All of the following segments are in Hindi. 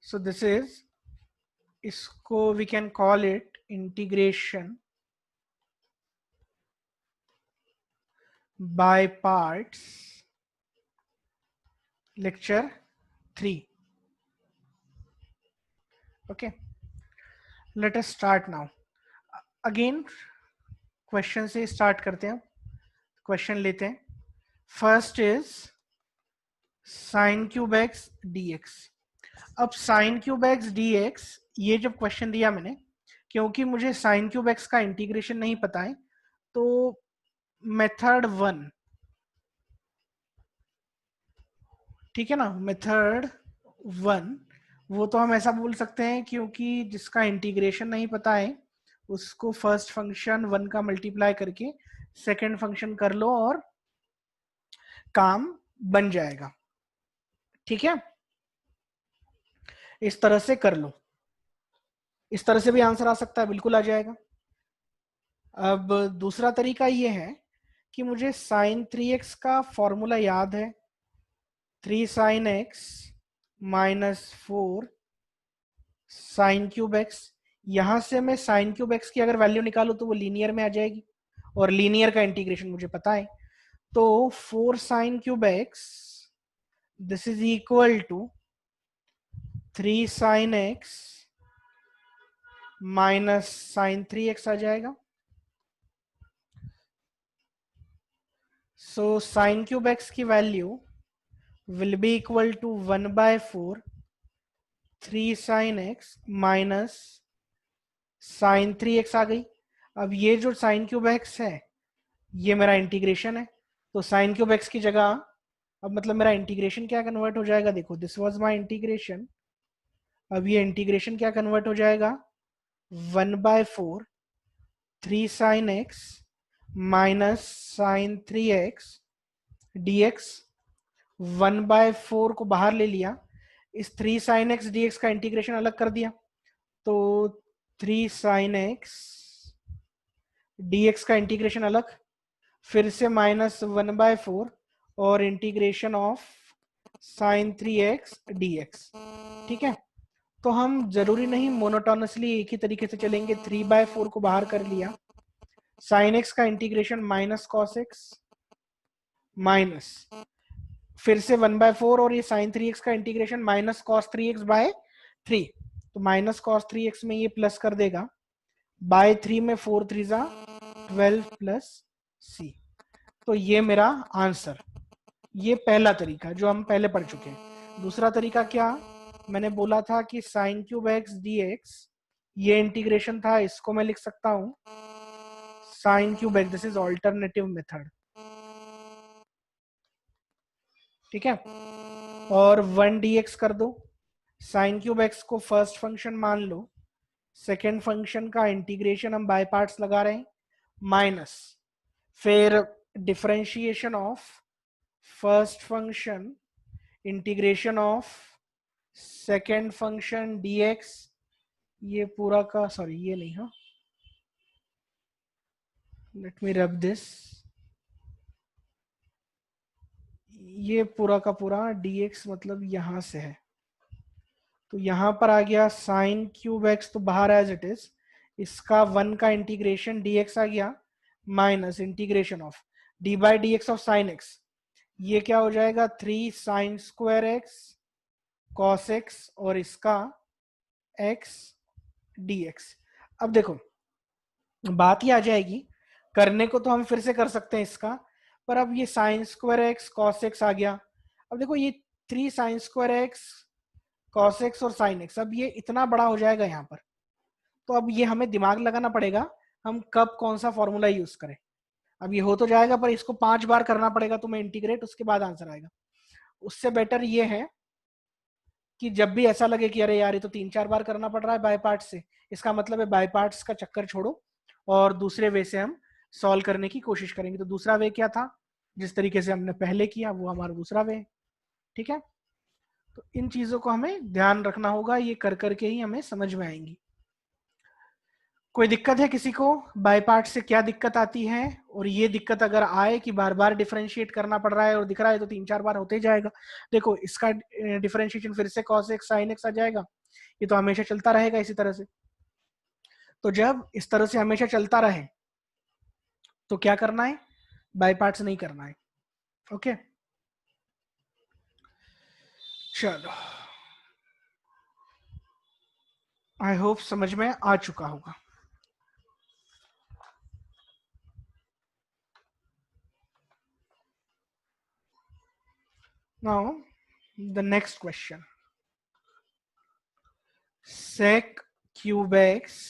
So this is, इसको we can call it integration by parts, lecture 3. Okay, let us start now. Again question से स्टार्ट करते हैं, क्वेश्चन लेते हैं. First is sine cube x d x. अब sine cube x d x, ये जब क्वेश्चन दिया मैंने, क्योंकि मुझे साइन क्यूब एक्स का इंटीग्रेशन नहीं पता है, तो मेथड 1, ठीक है ना, मेथड 1 वो तो हम ऐसा बोल सकते हैं क्योंकि जिसका इंटीग्रेशन नहीं पता है उसको फर्स्ट फंक्शन 1 का मल्टीप्लाई करके सेकंड फंक्शन कर लो और काम बन जाएगा. ठीक है, इस तरह से कर लो. इस तरह से भी आंसर आ सकता है, बिल्कुल आ जाएगा. अब दूसरा तरीका ये है कि मुझे साइन 3x का फॉर्मूला याद है, 3 sin x minus 4 sine cube x. यहां से मैं साइन क्यूब एक्स की अगर वैल्यू निकालू तो वो लीनियर में आ जाएगी, और लीनियर का इंटीग्रेशन मुझे पता है. तो 4 sine cube x this is equal to 3 sin x minus sine 3x आ जाएगा. सो साइन क्यूब एक्स की value will be equal to 1/4 3 sin x minus sine 3x आ गई. अब ये जो साइन क्यूब एक्स है ये मेरा इंटीग्रेशन है, तो साइन क्यूब एक्स की जगह अब मतलब मेरा इंटीग्रेशन क्या कन्वर्ट हो जाएगा, देखो दिस वाज माय इंटीग्रेशन. अब ये इंटीग्रेशन क्या कन्वर्ट हो जाएगा, 1/4 3 sin x minus sine 3x dx. 1/4 को बाहर ले लिया, इस 3 sin x dx का इंटीग्रेशन अलग कर दिया, तो 3 sin x dx का इंटीग्रेशन अलग, फिर से माइनस 1/4 और integration of sine 3x dx. ठीक है, तो हम जरूरी नहीं मोनोटोनसली एक ही तरीके से चलेंगे. 3/4 को बाहर कर लिया, साइन x का integration minus cos x minus फिर से 1/4 और ये साइन 3x का इंटीग्रेशन माइनस कॉस 3x/3. तो माइनस कॉस 3x में ये प्लस कर देगा, बाय 3 में 4 3 12 प्लस c. तो ये मेरा आंसर. ये पहला तरीका जो हम पहले पढ़ चुके हैं. दूसरा तरीका क्या, मैंने बोला था कि sign cube x d x ये इंटीग्रेशन था, इसको मैं लिख सकता हूं sign cube x, this is alternative method. ठीक है, और 1 dx कर दो. साइन क्यूब एक्स को फर्स्ट फंक्शन मान लो, सेकेंड फंक्शन का इंटीग्रेशन हम बाय पार्ट्स लगा रहे हैं, माइनस फिर differentiation of first function integration of second function dx. ये पूरा का, सॉरी ये नहीं, हाँ, लेट मी रब दिस. ये पूरा का पूरा dx मतलब यहां से है, तो यहां पर आ गया साइन क्यूब एक्स, तो बाहर एज इट इज, इसका 1 का इंटीग्रेशन dx आ गया, minus integration of d/dx of sine x. ये क्या हो जाएगा, 3 sine square x cos x और इसका x dx. अब देखो बात ये आ जाएगी, करने को तो हम फिर से कर सकते हैं इसका, पर अब ये sine square x cos x आ गया. अब देखो ये 3 sine square x cos x और साइन एक्स, अब ये इतना बड़ा हो जाएगा यहाँ पर, तो अब ये हमें दिमाग लगाना पड़ेगा हम कब कौन सा फॉर्मूला यूज करें. अब ये हो तो जाएगा पर इसको 5 बार करना पड़ेगा तुम्हें इंटीग्रेट, उसके बाद आंसर आएगा. उससे बेटर ये है कि जब भी ऐसा लगे कि अरे यार ये तो 3 4 बार करना पड़ रहा है बाय पार्ट्स से, इसका मतलब है बाय पार्ट्स का चक्कर छोड़ो और दूसरे वे से हम सॉल्व करने की कोशिश करेंगे. तो दूसरा वे क्या था, जिस तरीके से हमने पहले किया वो हमारा दूसरा वे है. ठीक है, तो इन चीजों को हमें ध्यान रखना होगा, ये कर करके ही हमें समझ में आएंगी. कोई दिक्कत है किसी को? बाय पार्ट से क्या दिक्कत आती है? और ये दिक्कत अगर आए कि बार बार डिफरेंशिएट करना पड़ रहा है और दिख रहा है तो 3-4 बार होते ही जाएगा। देखो इसका डिफरेंशिएशन फिर से cos x sin x आ जाएगा, ये तो हमेशा चलता रहेगा इसी तरह से। तो जब इस तरह से हमेशा चलता रहे तो क्या करना है? बाय पार्ट्स नहीं करना है। ओके चलो, आई होप समझ में आ चुका होगा। Now the next question, sec cube x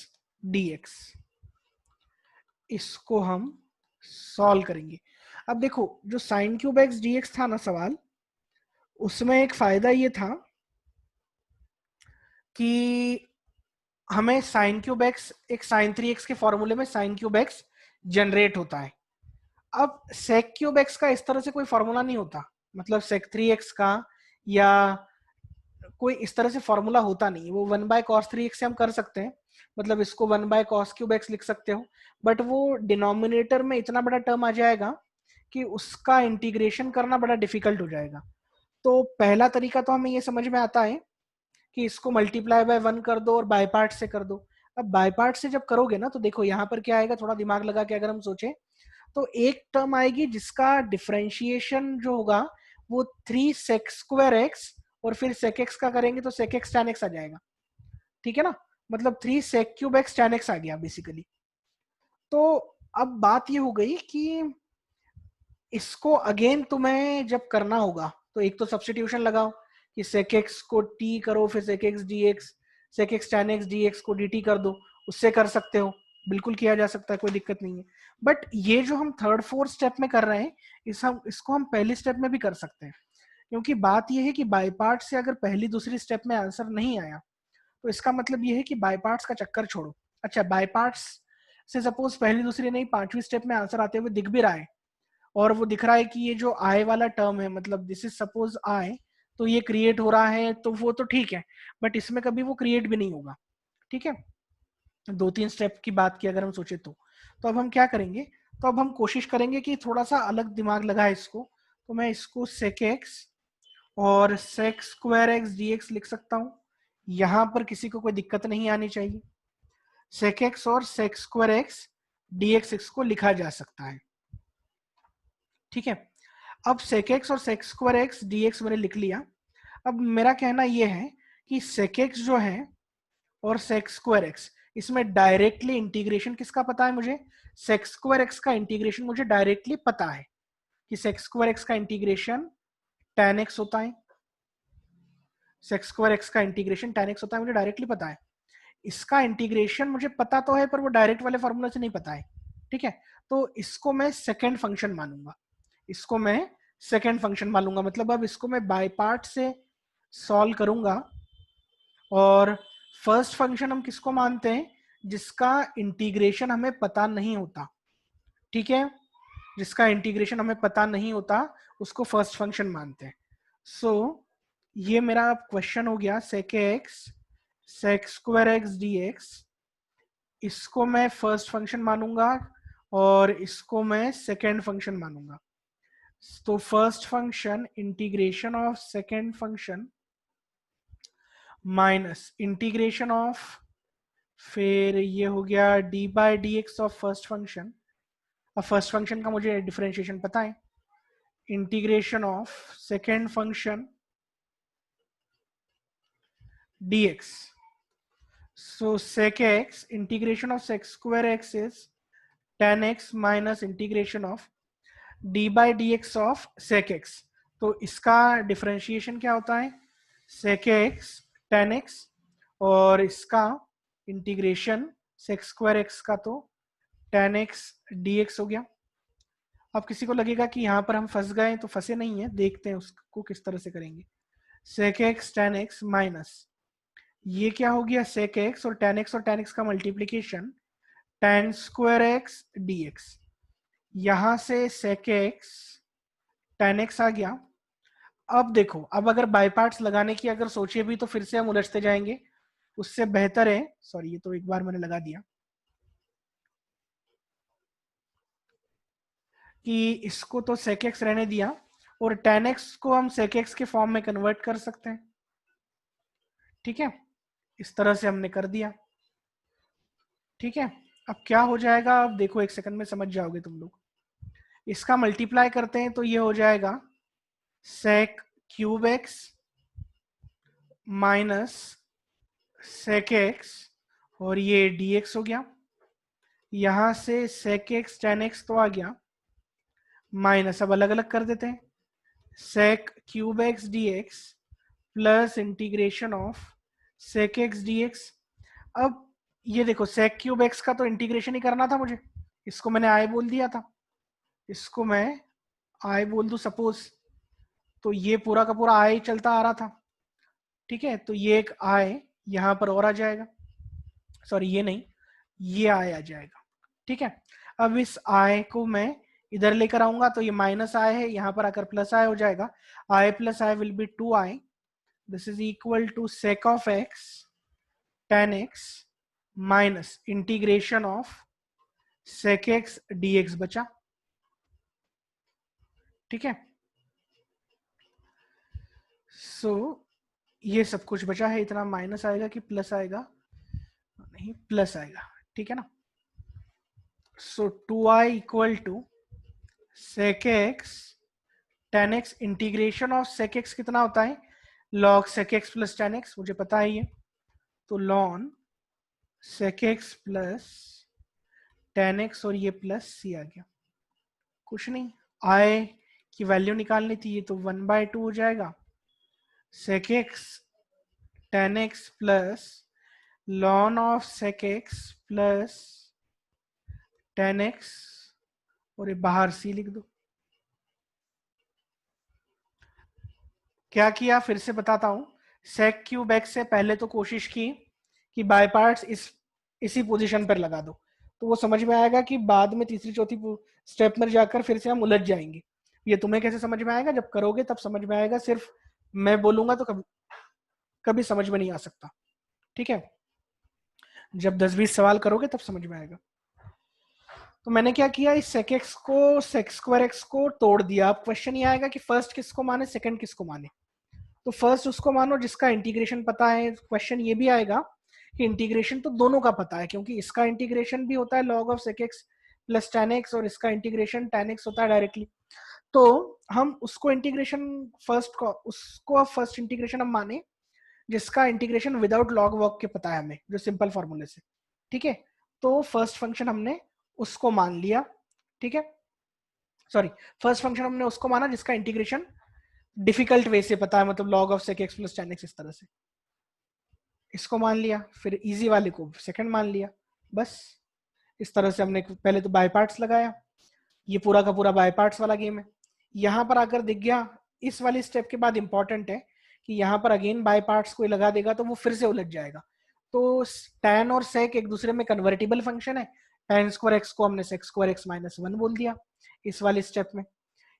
dx, इसको हम सॉल्व करेंगे। अब देखो जो साइन क्यूब एक्स dx था ना सवाल, उसमें एक फायदा ये था कि हमें साइन क्यूब एक्स एक साइन 3x के फॉर्मूले में साइन क्यूब एक्स जनरेट होता है। अब सेक क्यूब एक्स का इस तरह से कोई फॉर्मूला नहीं होता, मतलब सेक 3x का या कोई इस तरह से फॉर्मूला होता नहीं। वो 1/cos 3x से हम कर सकते हैं, मतलब इसको 1/cos क्यूब एक्स लिख सकते हो, बट वो डिनोमिनेटर में इतना बड़ा टर्म आ जाएगा कि उसका इंटीग्रेशन करना बड़ा डिफिकल्ट हो जाएगा। तो पहला तरीका तो हमें ये समझ में आता है कि इसको मल्टीप्लाई बाय 1 कर दो और बाय पार्ट से कर दो। अब बाय पार्ट से जब करोगे ना तो देखो यहाँ पर क्या आएगा, थोड़ा दिमाग लगा के अगर हम सोचें तो एक टर्म आएगी जिसका डिफरेंशिएशन जो होगा वो 3 sec² x और फिर sec x का करेंगे तो sec x tan x आ जाएगा, ठीक है ना। मतलब 3 sec³ x tan x आ गया बेसिकली। तो अब बात ये हो गई कि इसको अगेन तुम्हें जब करना होगा तो एक तो सब्स्टिट्यूशन लगाओ कि sec x को t करो, फिर sec x dx, sec x tan x dx को dt कर दो, उससे कर सकते हो, बिल्कुल किया जा सकता है, कोई दिक्कत नहीं है। बट ये जो हम थर्ड फोर्थ स्टेप में कर रहे हैं, इसको हम पहली स्टेप में भी कर सकते हैं, क्योंकि बात यह है कि बाय पार्ट से अगर पहली दूसरी स्टेप में आंसर नहीं आया तो इसका मतलब यह है कि बाय पार्ट्स का चक्कर छोड़ो। अच्छा, बाय पार्ट्स से सपोज पहली दूसरी नहीं पांचवी स्टेप में आंसर आते हुए दिख भी रहा है और वो दिख रहा है कि ये जो आई वाला टर्म है, मतलब दिस इज सपोज आई, तो ये क्रिएट हो रहा है तो वो तो ठीक है, बट इसमें कभी वो क्रिएट भी नहीं होगा, ठीक है। 2-3 स्टेप की बात की अगर हम सोचे तो अब हम क्या करेंगे, तो अब हम कोशिश करेंगे कि थोड़ा सा अलग दिमाग लगाए इसको। तो मैं इसको sec x और sec² x dx लिख सकता हूँ, यहां पर किसी को कोई दिक्कत नहीं आनी चाहिए। sec x और sec² x dx इसको लिखा जा सकता है, ठीक है। अब sec x और sec² x dx मैंने लिख लिया। अब मेरा कहना यह है कि sec x जो है और sec²x, इसमें डायरेक्टली इंटीग्रेशन किसका पता है मुझे? sec²x का इंटीग्रेशन मुझे डायरेक्टली पता है कि sec²x का इंटीग्रेशन tan x होता है, sec²x का इंटीग्रेशन tan x होता है, मुझे डायरेक्टली पता है। इसका इंटीग्रेशन मुझे पता तो है पर वो डायरेक्ट वाले फॉर्मूला से नहीं पता है, ठीक है। तो इसको मैं सेकेंड फंक्शन मानूंगा, इसको मैं सेकेंड फंक्शन मानूंगा, मतलब अब इसको मैं बाय पार्ट से सॉल्व करूंगा। और फर्स्ट फंक्शन हम किसको मानते हैं? जिसका इंटीग्रेशन हमें पता नहीं होता, ठीक है। जिसका इंटीग्रेशन हमें पता नहीं होता उसको फर्स्ट फंक्शन मानते हैं। सो ये मेरा क्वेश्चन हो गया sec x sec² x dx, इसको मैं फर्स्ट फंक्शन मानूंगा और इसको मैं सेकेंड फंक्शन मानूंगा। तो first function integration of second function minus integration of, फिर ये हो गया d/dx ऑफ फर्स्ट फंक्शन। अब फर्स्ट फंक्शन का मुझे डिफरेंशिएशन पता है, integration of second function dx। So sec x integration of sec² x is tan x minus integration of d/dx of sec x। तो इसका डिफरेंशिएशन क्या होता है? sec x tan x, और इसका इंटीग्रेशन sec²x का तो tan x dx हो गया। अब किसी को लगेगा कि यहाँ पर हम फंस गए, तो फंसे नहीं है, देखते हैं उसको किस तरह से करेंगे। sec x tan x minus ये क्या हो गया sec x और tan x का मल्टीप्लीकेशन tan²x dx। यहां से sec x tan x आ गया। अब देखो, अब अगर बाय पार्ट्स लगाने की अगर सोचे भी तो फिर से हम उलझते जाएंगे, उससे बेहतर है, सॉरी ये तो एक बार मैंने लगा दिया, कि इसको तो sec x रहने दिया और tan x को हम sec x के फॉर्म में कन्वर्ट कर सकते हैं। ठीक है, इस तरह से हमने कर दिया। ठीक है, अब क्या हो जाएगा, अब देखो एक सेकंड में समझ जाओगे तुम लोग। इसका मल्टीप्लाई करते हैं तो ये हो जाएगा sec cube x minus sec x और ये dx हो गया। यहां से sec x tan x तो आ गया, माइनस अब अलग अलग कर देते हैं, sec cube x dx plus integration of sec x dx। अब ये देखो sec क्यूब x का तो इंटीग्रेशन ही करना था मुझे, इसको मैंने i बोल दिया था, इसको मैं i बोल दूं सपोज, तो ये पूरा का पूरा i चलता आ रहा था। ठीक है, तो ये एक i यहां पर और आ जाएगा, सॉरी ये नहीं, ये i आ जाएगा। ठीक है, अब इस i को मैं इधर लेकर आऊंगा तो ये माइनस i है, यहां पर आकर प्लस i हो जाएगा। i plus i will be 2i, this is equal to sec of x tan x minus integration of sec x dx बचा। ठीक है, सो ये सब कुछ बचा है, इतना माइनस आएगा कि प्लस आएगा, नहीं प्लस आएगा। ठीक है ना, so 2i equal to sec x tan x, integration of sec x कितना होता है, log sec x plus tan x, मुझे पता है ये, तो ln sec x plus tan x और ये प्लस c आ गया, कुछ नहीं, i की वैल्यू निकालनी थी, ये तो 1/2 हो जाएगा sec x tan x plus ln of sec x plus tan x और ये बाहर c लिख दो। क्या किया फिर से बताता हूं, sec क्यूब x से पहले तो कोशिश की कि बाय पार्ट्स इसी पोजीशन पर लगा दो, तो वो समझ में आएगा कि बाद में तीसरी चौथी स्टेप में जाकर फिर से हम उलझ जाएंगे। ये तुम्हें कैसे समझ में आएगा, जब करोगे तब समझ में आएगा, सिर्फ मैं बोलूंगा तो कभी कभी समझ में नहीं आ सकता। ठीक है, जब 10-20 सवाल करोगे तब समझ में आएगा। तो मैंने क्या किया, इस sec x को sec स्क्वायर x को तोड़ दिया। अब क्वेश्चन ये आएगा कि फर्स्ट किसको माने सेकंड किसको माने, तो फर्स्ट उसको मानो जिसका इंटीग्रेशन पता है। क्वेश्चन ये भी आएगा कि इंटीग्रेशन तो दोनों का पता है, क्योंकि इसका इंटीग्रेशन भी होता है log of sec x plus tan x और इसका इंटीग्रेशन tan x होता है डायरेक्टली। तो हम उसको इंटीग्रेशन फर्स्ट को उसको फर्स्ट इंटीग्रेशन हम माने जिसका इंटीग्रेशन विदाउट लॉग वॉग के पता है हमें, जो सिंपल फॉर्मूले से। ठीक है, तो फर्स्ट फंक्शन हमने उसको मान लिया। ठीक है, सॉरी, फर्स्ट फंक्शन हमने उसको माना जिसका इंटीग्रेशन डिफिकल्ट वे से पता है, मतलब log of sec x plus tan x, इस तरह से इसको मान लिया, फिर इजी वाले को सेकंड मान लिया। बस इस तरह से हमने पहले तो बाय पार्ट्स लगाया, ये पूरा का पूरा बाय पार्ट्स वाला गेम है। यहां पर आकर दिख गया, इस वाली स्टेप के बाद इंपॉर्टेंट है कि यहाँ पर अगेन बाय पार्ट्स कोई लगा देगा तो वो फिर से उलझ जाएगा। तो tan और sec एक दूसरे में कन्वर्टिबल फंक्शन है, tan स्क्वायर x को हमने sec स्क्वायर x माइनस 1 बोल दिया इस वाले स्टेप में।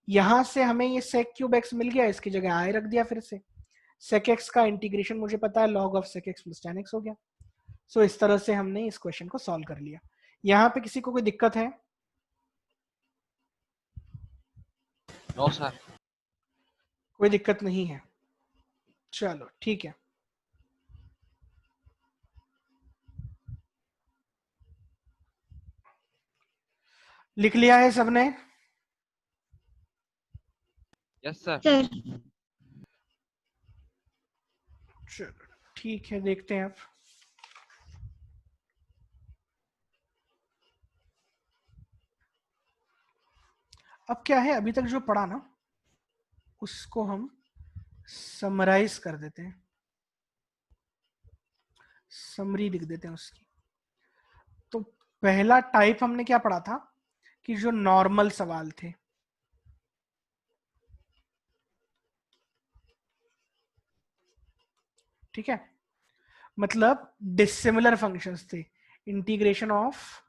यहां से हमें ये sec क्यूब x मिल गया, इसकी जगह i रख दिया फिर से। sec x का इंटीग्रेशन मुझे पता है log of sec x plus tan x हो गया। सो इस तरह से हमने इस क्वेश्चन को सॉल्व कर लिया। यहाँ पे किसी को कोई दिक्कत है? No sir. कोई दिक्कत नहीं है, चलो ठीक है। लिख लिया है सबने? Yes sir. चलो ठीक है, देखते हैं अब। अब क्या है, अभी तक जो पढ़ा ना उसको हम समराइज कर देते हैं, समरी लिख देते हैं उसकी। तो पहला टाइप हमने क्या पढ़ा था कि जो नॉर्मल सवाल थे, ठीक है, मतलब डिसिमिलर फंक्शंस थे, integration of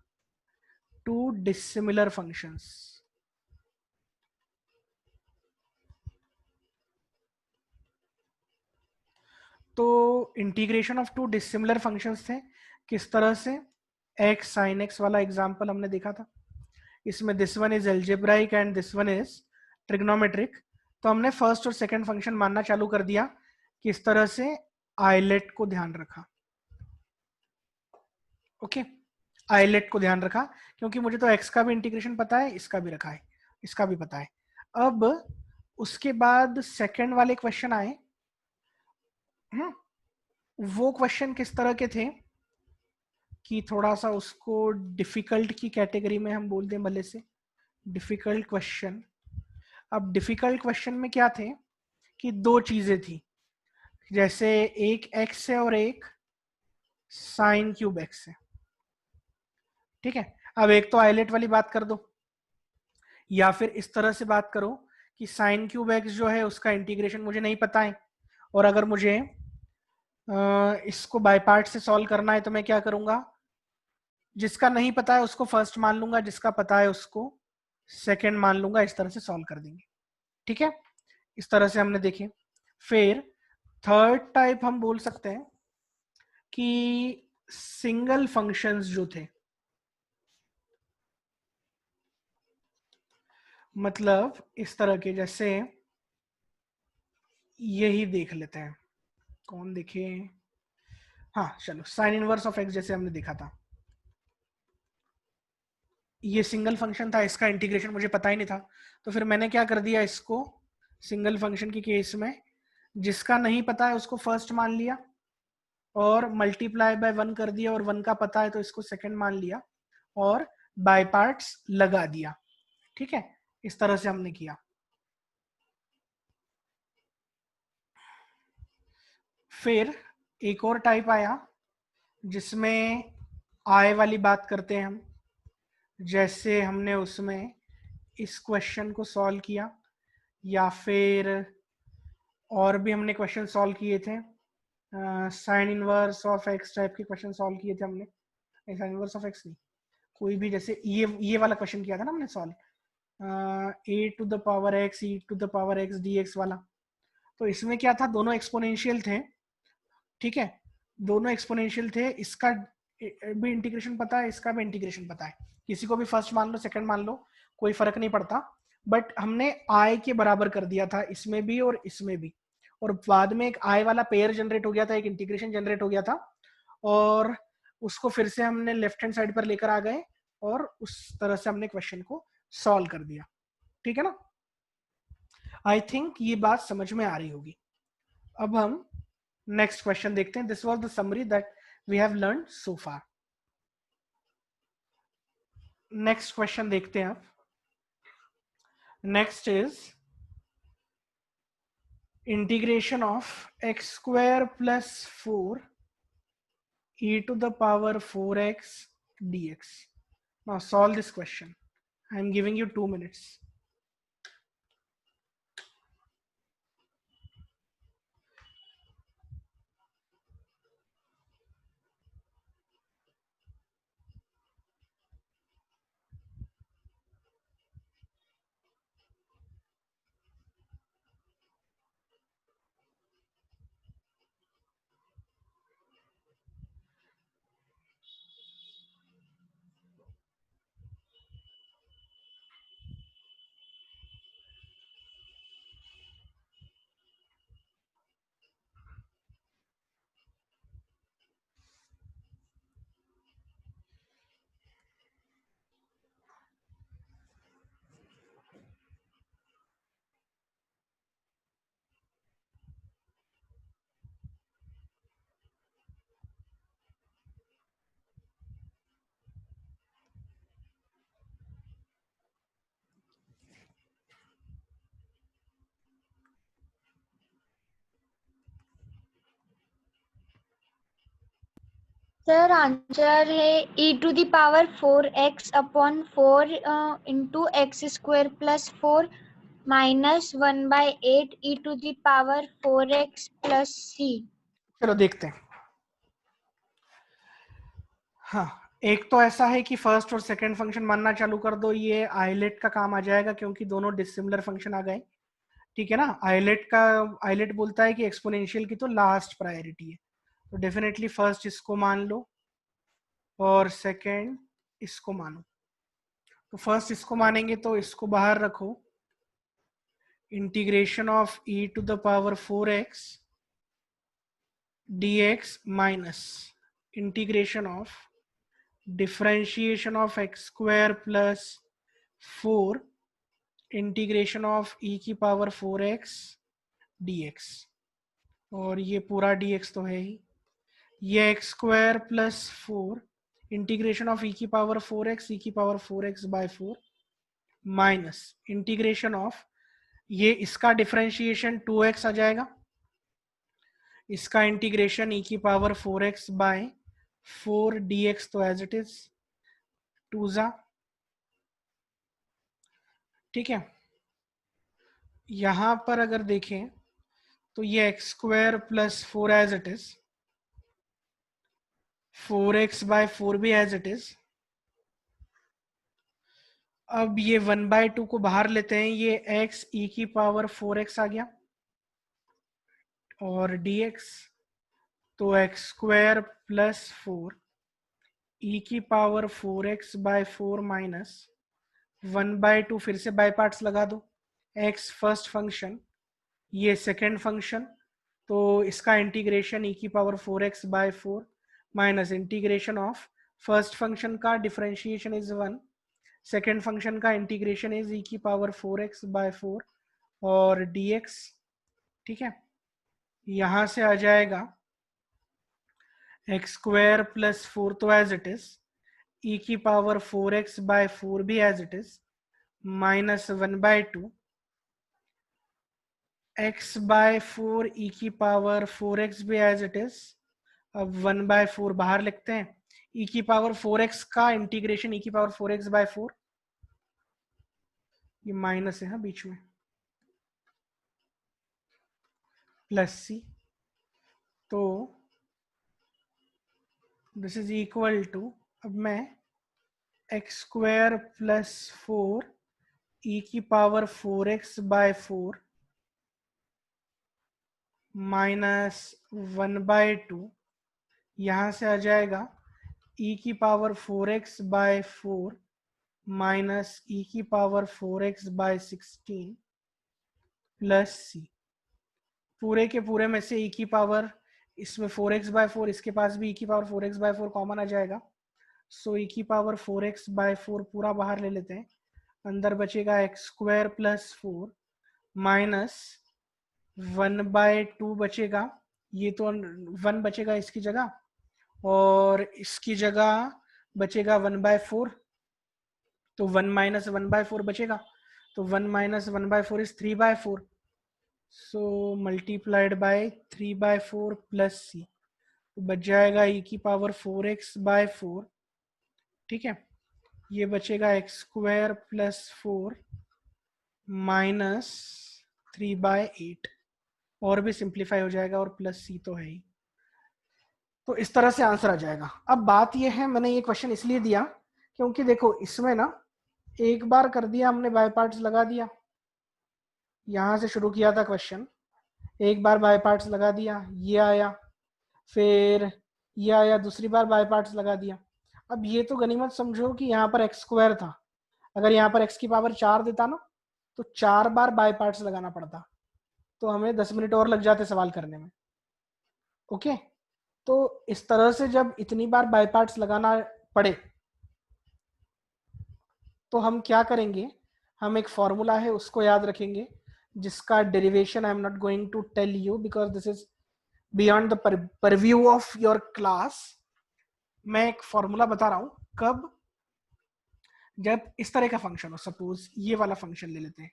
two dissimilar functions. तो integration of two dissimilar functions थे, किस तरह से, x sin x वाला एग्जांपल हमने देखा था इसमें this one is algebraic and this one is trigonometric, तो हमने फर्स्ट और सेकंड फंक्शन मानना चालू कर दिया। किस तरह से? आइलेट को ध्यान रखा। ओके, आइलेट को ध्यान रखा, क्योंकि मुझे तो एक्स का भी इंटीग्रेशन पता है, इसका भी रखा है, इसका भी पता है। अब उसके बाद सेकंड वाले क्वेश्चन आए। वो क्वेश्चन किस तरह के थे कि थोड़ा सा उसको डिफिकल्ट की कैटेगरी में हम बोल दें भले से, डिफिकल्ट क्वेश्चन। अब डिफिकल्ट क्वेश्चन में क्या थे कि दो चीजें थी, जैसे एक एक्स है और एक साइन क्यूब एक्स है। ठीक है, अब एक तो आइलेट वाली बात कर दो, या फिर इस तरह से बात करो कि साइन क्यूब एक्स जो है उसका इंटीग्रेशन मुझे नहीं पता है, और अगर मुझे इसको बाय पार्ट से सॉल्व करना है तो मैं क्या करूंगा, जिसका नहीं पता है उसको फर्स्ट मान लूंगा, जिसका पता है उसको सेकंड मान लूंगा, इस तरह से सॉल्व कर देंगे। ठीक है, इस तरह से हमने देखे। फिर थर्ड टाइप हम बोल सकते हैं कि सिंगल फंक्शंस जो थे, मतलब इस तरह के, जैसे यही देख लेते हैं, कौन देखे, हाँ चलो, साइन इनवर्स ऑफ एक्स जैसे हमने देखा था, ये सिंगल फंक्शन था, इसका इंटीग्रेशन मुझे पता ही नहीं था, तो फिर मैंने क्या कर दिया, इसको सिंगल फंक्शन की केस में जिसका नहीं पता है उसको फर्स्ट मान लिया और मल्टीप्लाई बाय वन कर दिया, और वन का पता है तो इसको सेकंड मान लिया और बाय पार्ट्स लगा दिया। ठीक है, इस तरह से हमने किया। फिर एक और टाइप आया जिसमें आय वाली बात करते हैं हम, जैसे हमने उसमें इस क्वेश्चन को सॉल्व किया, या फिर और भी हमने क्वेश्चन सॉल्व किए थे, sine inverse of x type के क्वेश्चन सॉल्व किए थे हमने, साइन इनवर्स ऑफ एक्स नहीं, कोई भी, जैसे ये वाला क्वेश्चन किया था ना हमने solve, a to the power x e to the power x d x वाला। तो इसमें क्या था, दोनों एक्सपोनेंशियल थे। ठीक है, दोनों एक्सपोनेंशियल थे, इसका भी इंटीग्रेशन पता है, इसका भी इंटीग्रेशन पता है, किसी को भी फर्स्ट मान लो सेकंड मान लो, कोई फर्क नहीं पड़ता, बट हमने आई के बराबर कर दिया था इसमें भी और इसमें भी, और बाद में एक आई वाला पेयर जनरेट हो गया था, एक इंटीग्रेशन जनरेट हो गया था, और उसको फिर से हमने लेफ्ट हैंड साइड पर लेकर आ गए और उस तरह से हमने क्वेश्चन को सॉल्व कर दिया। ठीक है ना, आई थिंक ये बात समझ में आ रही होगी। अब हम नेक्स्ट क्वेश्चन देखते हैं। This was the summary that we have learn so far. Next question देखते हैं आप। Next is integration of x square plus 4 e to the power 4x dx. Now solve this question. I am giving you 2 minutes. Sir answer है e to the power 4x upon 4 into x square plus 4 minus 1/8 e to the power 4x plus c। चलो देखते हैं। हाँ, एक तो ऐसा है कि फर्स्ट और सेकंड फंक्शन मानना चालू कर दो, ये आइलेट का काम आ जाएगा क्योंकि दोनों डिसिमिलर फंक्शन आ गए। ठीक है ना, आइलेट बोलता है कि एक्सपोनेंशियल की तो लास्ट प्रायोरिटी है, तो डेफिनेटली फर्स्ट इसको मान लो और सेकंड इसको मानो। तो फर्स्ट इसको मानेंगे तो इसको बाहर रखो, integration of e to the power 4x dx minus integration of differentiation of x square plus 4 integration of e की पावर 4x dx, और ये पूरा dx तो है ही, ये x square plus 4 integration of e की पावर 4x e की power 4x bye 4 minus integration of, ये इसका डिफरेंशिएशन 2x आ जाएगा, इसका इंटीग्रेशन e की पावर 4x बाय 4 dx, तो एज इट इज 2 जा, ठीक है। यहां पर अगर देखें तो ये x square plus 4 as it is, 4x bye 4 भी एज इट इज। अब ये 1/2 को बाहर लेते हैं, ये x e की पावर 4x आ गया और dx, तो x स्क्वायर प्लस 4 e की पावर 4x बाय 4 माइनस 1/2, फिर से बाय पार्ट्स लगा दो, x फर्स्ट फंक्शन, ये सेकेंड फंक्शन, तो इसका इंटीग्रेशन e की power 4x bye 4 minus integration of first function का डिफरेंशिएशन इज 1, सेकेंड फंक्शन का इंटीग्रेशन इज e की पावर 4x बाय 4 और dx, ठीक है। यहां से आ जाएगा x स्क्वायर प्लस 4 तो एज इट इज, e की पावर 4x बाय 4 भी as it is, minus 1/2 x by 4 e की पावर 4x भी एज इट इज। अब 1/4 बाहर लिखते हैं, e की पावर 4x का इंटीग्रेशन e की पावर 4x बाय 4, ये माइनस है हाँ बीच में, प्लस सी, तो दिस इज इक्वल टू, अब मैं x स्क्वायर प्लस 4 e की पावर 4x बाय 4 माइनस 1/2, यहां से आ जाएगा e की power 4x bye 4 minus e की power 4x by 16 plus C, पूरे के पूरे में से e की पावर, इसमें 4x बाय 4, इसके पास भी e की पावर 4x बाय 4 कॉमन आ जाएगा, सो e की पावर 4x बाय 4 पूरा बाहर ले लेते हैं, अंदर बचेगा x स्क्वायर प्लस 4 माइनस 1/2 बचेगा, ये तो 1 बचेगा इसकी जगह, और इसकी जगह बचेगा 1/4, तो 1 माइनस 1/4 बचेगा, तो 1 minus 1/4 is 3/4, so multiplied by 3/4 plus c, तो बच जाएगा e की पावर 4x बाय 4, ठीक है। ये बचेगा x स्क्वायर प्लस 4 माइनस 3/8, और भी सिंप्लीफाई हो जाएगा, और प्लस सी तो है ही, तो इस तरह से आंसर आ जाएगा। अब बात यह है, मैंने ये क्वेश्चन इसलिए दिया क्योंकि देखो इसमें ना एक बार कर दिया हमने, बाय पार्ट्स लगा दिया, यहां से शुरू किया था क्वेश्चन, एक बार बाय पार्ट्स लगा दिया, ये आया, फिर ये आया, दूसरी बार बाय पार्ट्स लगा दिया। अब ये तो गनीमत समझो कि यहाँ पर x स्क्वायर था, अगर यहाँ पर x की पावर 4 देता ना तो 4 बार बाय पार्ट्स लगाना पड़ता, तो हमें 10 मिनट और लग जाते सवाल करने में, ओके। तो इस तरह से जब इतनी बार बाय पार्ट्स लगाना पड़े तो हम क्या करेंगे, हम एक फॉर्मूला है उसको याद रखेंगे, जिसका derivation I am not going to tell you because this is beyond the purview of your class. मैं एक फॉर्मूला बता रहा हूं, कब, जब इस तरह का फंक्शन हो, सपोज ये वाला फंक्शन ले लेते हैं,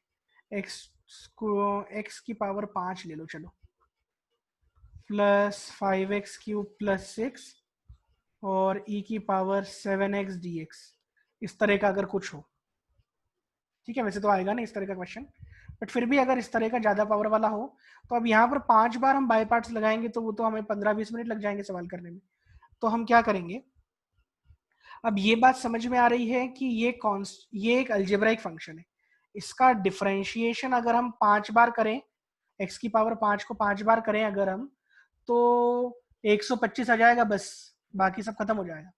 x की पावर 5 ले लो चलो, प्लस 5x क्यूब प्लस 6 और e की पावर 7x dx, इस तरह का अगर कुछ हो, ठीक है। वैसे तो आएगा ना इस तरह का क्वेश्चन, बट फिर भी अगर इस तरह का ज्यादा पावर वाला हो, तो अब यहाँ पर 5 बार हम बाय पार्ट्स लगाएंगे तो वो तो हमें 15-20 मिनट लग जाएंगे सवाल करने में। तो हम क्या करेंगे, अब ये बात समझ में आ रही है कि ये एक अलजेब्राइक फंक्शन है, इसका डिफरेंशिएशन अगर हम 5 बार करें, x की पावर 5 को 5 बार करें अगर हम, तो 125 आ जाएगा, बस बाकी सब खत्म हो जाएगा,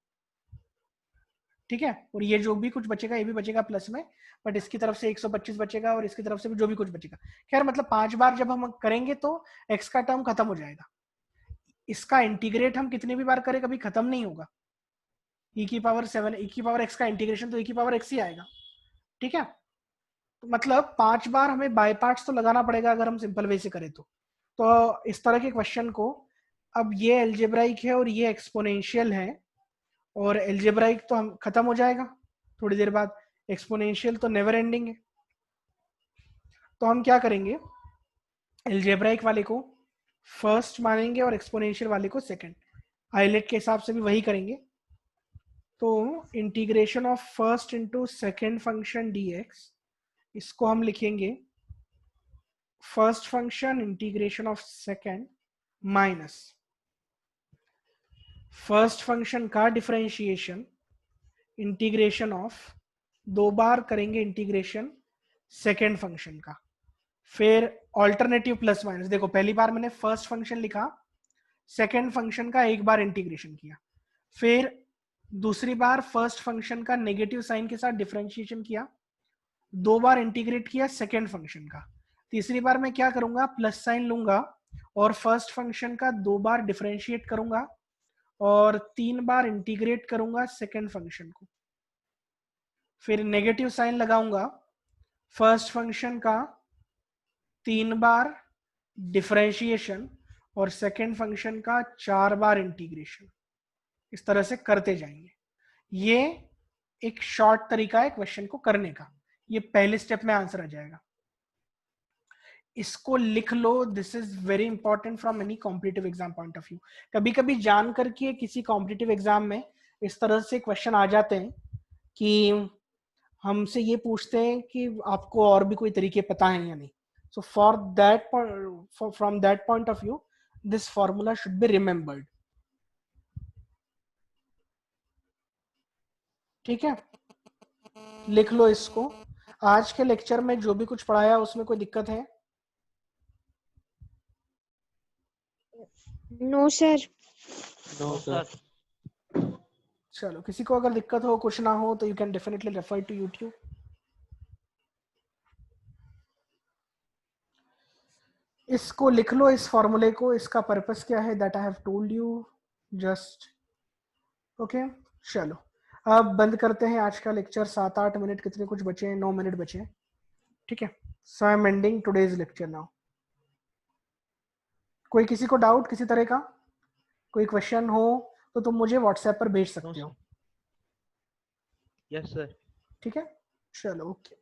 ठीक है, और ये जो भी कुछ बचेगा ये भी बचेगा प्लस में, बट इसकी तरफ से 125 बचेगा और इसकी तरफ से भी जो भी कुछ बचेगा। खैर मतलब 5 बार जब हम करेंगे तो x का टर्म खत्म हो जाएगा। इसका इंटीग्रेट हम कितने भी बार करें कभी खत्म नहीं होगा। e की पावर 7 e की पावर x का इंटीग्रेशन तो e की पावर x ही आएगा। ठीक है, तो मतलब 5 बार हमें बाय पार्ट्स तो लगाना पड़ेगा अगर हम सिंपल वे से करें तो इस तरह के क्वेश्चन को, अब ये एल्जेब्राइक है और ये एक्सपोनेंशियल है, और एल्जेब्राइक तो हम खत्म हो जाएगा थोड़ी देर बाद, एक्सपोनेंशियल तो नेवर एंडिंग है। तो हम क्या करेंगे, एल्जेब्राइक वाले को फर्स्ट मानेंगे और एक्सपोनेंशियल वाले को सेकंड। आइलेट के हिसाब से भी वही करेंगे। तो integration of first into second function dx, इसको हम लिखेंगे first function integration of second minus first function का डिफरेंशिएशन इंटीग्रेशन ऑफ, 2 बार करेंगे इंटीग्रेशन सेकेंड फंक्शन का, फिर ऑल्टरनेटिव प्लस माइनस। देखो पहली बार मैंने फर्स्ट फंक्शन लिखा, सेकेंड फंक्शन का एक बार इंटीग्रेशन किया, फिर दूसरी बार फर्स्ट फंक्शन का नेगेटिव साइन के साथ डिफरेंशिएशन किया, 2 बार इंटीग्रेट किया सेकेंड फंक्शन का, तीसरी बार मैं क्या करूंगा प्लस साइन लूंगा और फर्स्ट फंक्शन का 2 बार डिफरेंशिएट करूंगा और 3 बार इंटीग्रेट करूंगा सेकेंड फंक्शन को, फिर नेगेटिव साइन लगाऊंगा, फर्स्ट फंक्शन का 3 बार डिफरेंशिएशन और सेकेंड फंक्शन का 4 बार इंटीग्रेशन। इस तरह से करते जाएंगे। ये एक शॉर्ट तरीका है क्वेश्चन को करने का। ये पहले स्टेप में आंसर आ जाएगा। इसको लिख लो, this is very important from any competitive exam point of view. कभी कभी जान करके किसी कॉम्पिटिटिव एग्जाम में इस तरह से क्वेश्चन आ जाते हैं कि हमसे ये पूछते हैं कि आपको और भी कोई तरीके पता है या नहीं। So for that, from that point of view this formula should be remembered. ठीक है, लिख लो इसको। आज के लेक्चर में जो भी कुछ पढ़ाया उसमें कोई दिक्कत है? No sir. No sir. चलो, किसी को अगर दिक्कत हो कुछ ना हो तो you can definitely refer to YouTube. इसको लिख लो, इस फॉर्मूले को, इसका पर्पस क्या है that I have told you just. Okay, चलो अब बंद करते हैं आज का लेक्चर। 7-8 मिनट कितने कुछ बचे हैं, 9 मिनट बचे हैं। ठीक है, so I am ending today's lecture now. कोई किसी को डाउट किसी तरह का, कोई क्वेश्चन हो तो तुम मुझे व्हाट्सएप पर भेज सकते हो। Yes sir. ठीक है, चलो ओके।